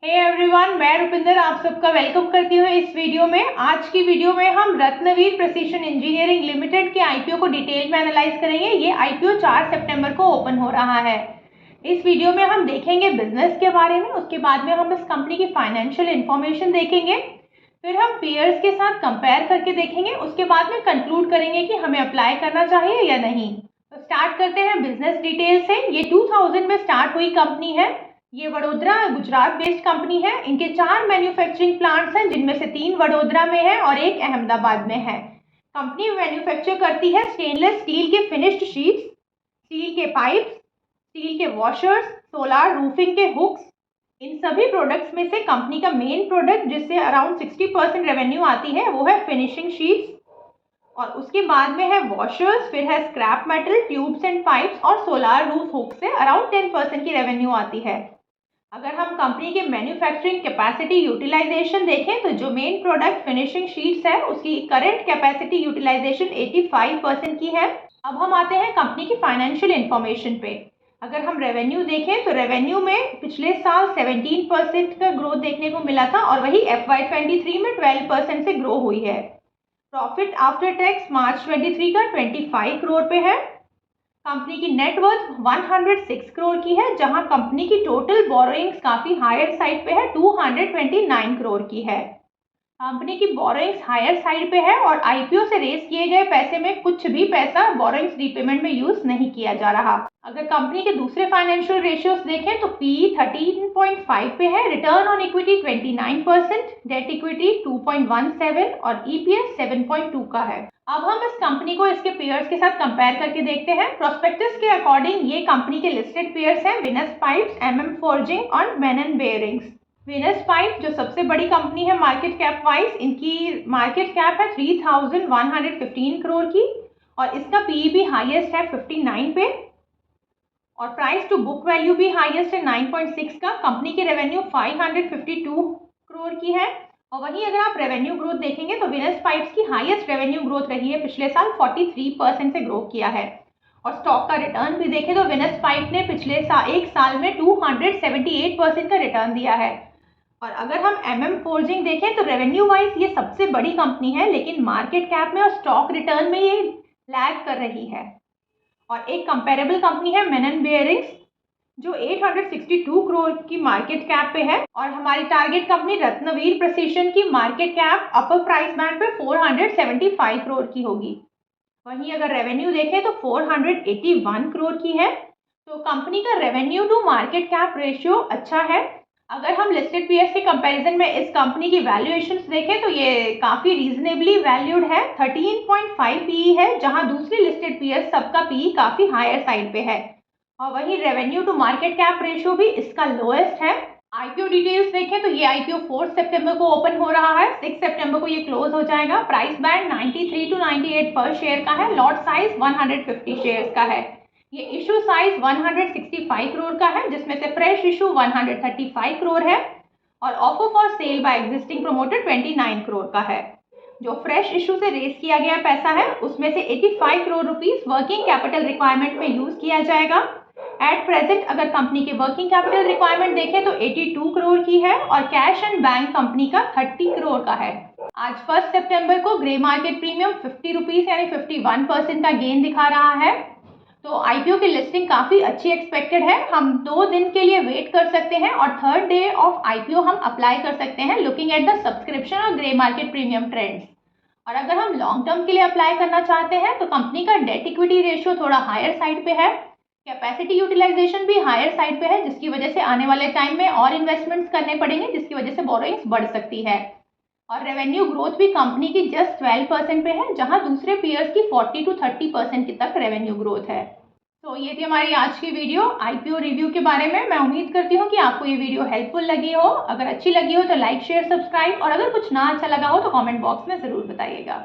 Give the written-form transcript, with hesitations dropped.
Hey everyone, मैं रुपिंदर आप सबका वेलकम करती हूँ इस वीडियो में। आज की वीडियो में हम रत्नवीर प्रिसीशन इंजीनियरिंग लिमिटेड के आईपीओ को डिटेल में एनालाइज करेंगे। ये आईपीओ 4 सितंबर को ओपन हो रहा है। इस वीडियो में हम देखेंगे बिजनेस के बारे में, उसके बाद में हम इस कंपनी की फाइनेंशियल इंफॉर्मेशन देखेंगे, फिर हम पीयर्स के साथ कंपेयर करके देखेंगे, उसके बाद में कंक्लूड करेंगे कि हमें अप्लाई करना चाहिए या नहीं। तो स्टार्ट करते हैं बिजनेस डिटेल से। ये 2000 में स्टार्ट हुई कंपनी है। ये वडोदरा गुजरात बेस्ड कंपनी है। इनके 4 मैन्युफैक्चरिंग प्लांट्स हैं, जिनमें से 3 वडोदरा में है और 1 अहमदाबाद में है। कंपनी मैन्युफैक्चर करती है स्टेनलेस स्टील के फिनिश्ड शीट्स, स्टील के पाइप्स, स्टील के वॉशर्स, सोलार रूफिंग के हुक्स। इन सभी प्रोडक्ट्स में से कंपनी का मेन प्रोडक्ट जिससे अराउंड 60% रेवेन्यू आती है वो है फिनिशिंग शीट्स, और उसके बाद में है वॉशर्स, फिर है scrap metal, tubes and pipes और सोलार रूफ हुक से अराउंड 10% की रेवेन्यू आती है। अगर हम कंपनी के मैन्युफैक्चरिंग कैपेसिटी यूटिलाइजेशन देखें तो जो मेन प्रोडक्ट फिनिशिंग शीट्स है उसकी करंट कैपेसिटी यूटिलाइजेशन 85% की है। अब हम आते हैं कंपनी की फाइनेंशियल इंफॉर्मेशन पे। अगर हम रेवेन्यू देखें तो रेवेन्यू में पिछले साल 17% का ग्रोथ देखने को मिला था और वही FY23 में 12% से ग्रो हुई है। प्रॉफिट आफ्टर टैक्स मार्च 23 का 25 करोड़ पे है। कंपनी की नेटवर्थ 106 करोड़ की है, जहां कंपनी की टोटल बोरोइंग्स काफी हायर साइड पे है, 229 करोड़ की है। कंपनी की बोरोइंग्स हायर साइड पे है और आईपीओ से रेस किए गए पैसे में कुछ भी पैसा बोरोइंग्स रीपेमेंट में यूज नहीं किया जा रहा। अगर कंपनी के दूसरे फाइनेंशियल रेशियोज देखें तो पी 13.5 पे है, return on equity 29%, debt equity 2.17 और ईपीएस 7.2 का है। अब हम इस कंपनी को इसके पेयर्स के साथ कंपेयर करके देखते हैं। प्रोस्पेक्टस के अकॉर्डिंग ये कंपनी के लिस्टेड पेयर्स हैं विनस पाइप्स, एमएम फोर्जिंग और मेनन बेयरिंग्स। विनस पाइप जो सबसे बड़ी कंपनी है मार्केट कैप वाइज, इनकी मार्केट कैप है 3115 करोड़ की और इसका पीई भी हाईएस्ट है 59 पे और प्राइस टू बुक वैल्यू भी हाईएस्ट है 9.6 का। कंपनी की रेवेन्यू 552 करोड़ की है और वहीं अगर आप रेवेन्यू ग्रोथ देखेंगे तो विनस पाइप्स की हाईएस्ट रेवेन्यू ग्रोथ रही है, पिछले साल 43% से ग्रो किया है। और स्टॉक का रिटर्न भी देखें तो विनस पाइप ने पिछले एक साल में 278% का रिटर्न दिया है। और अगर हम एमएम फोर्जिंग देखें तो रेवेन्यू वाइज ये सबसे बड़ी कंपनी है, लेकिन मार्केट कैप में और स्टॉक रिटर्न में ये लैग कर रही है। और एक कंपेरेबल कंपनी है मेनन बेयरिंग्स जो 862 करोड़ की मार्केट कैप पे है और हमारी टारगेट कंपनी रत्नवीर प्रिसीशन की मार्केट कैप अपर प्राइस बैंड पे 475 करोड़ की होगी। वहीं अगर रेवेन्यू देखें तो 481 करोड़ की है। तो कंपनी का revenue to market cap ratio अच्छा है। अगर हम लिस्टेड पीएस के कंपैरिजन में इस कंपनी की वैल्यूएशंस देखें तो ये काफी रीजनेबली वैल्यूड है, 13.5 पीई है, जहां दूसरी लिस्टेड पीएस सबका पीई काफी हायर साइड पे है। और वहीं revenue to market cap ratio भी इसका लोएस्ट है। आईपीओ डिटेल्स देखें तो ये आईपीओ 4 सितंबर को ओपन हो रहा है, 6 सितंबर को ये क्लोज हो जाएगा। प्राइस बैंड 93 to 98 पर शेयर का है, लॉट साइज 150 शेयर्स का है। ये इशू साइज 165 करोड़ का है, जिसमें से फ्रेश इशू 135 करोड़ है और offer for sale by existing promoter 29 crore का है। जो फ्रेश इशू से रेज किया गया पैसा है उसमें से 85 crore rupees working capital requirement में यूज किया जाएगा। एट प्रेजेंट अगर कंपनी के वर्किंग कैपिटल रिक्वायरमेंट देखें तो 82 करोड़ की है और कैश एंड बैंक कंपनी का 30 करोड़ का है। आज 1 सितंबर को ग्रे मार्केट प्रीमियम 50 रुपीज यानी 51% का गेन दिखा रहा है। तो आईपीओ की लिस्टिंग काफी अच्छी एक्सपेक्टेड है। हम 2 दिन के लिए वेट कर सकते हैं और 3rd डे ऑफ आईपीओ हम अप्लाई कर सकते हैं, लुकिंग एट द सब्सक्रिप्शन और ग्रे मार्केट प्रीमियम ट्रेंड्स। और अगर हम लॉन्ग टर्म के लिए अप्लाई करना चाहते हैं तो कंपनी का डेट इक्विटी रेशियो थोड़ा हायर साइड पे है, कैपेसिटी यूटिलाइजेशन भी हायर साइड पे है, जिसकी वजह से आने वाले टाइम में और इन्वेस्टमेंट्स करने पड़ेंगे, जिसकी वजह से बोरोइंग्स बढ़ सकती है। और रेवेन्यू ग्रोथ भी कंपनी की जस्ट 12% पे है, जहां दूसरे पीयर्स की 40 to 30% की तक रेवेन्यू ग्रोथ है। तो ये थी हमारी आज की वीडियो आईपीओ रिव्यू के बारे में। मैं उम्मीद करती हूँ कि आपको ये वीडियो हेल्पफुल लगी हो। अगर अच्छी लगी हो तो लाइक शेयर सब्सक्राइब और अगर कुछ ना अच्छा लगा हो तो कमेंट बॉक्स में जरूर बताइएगा।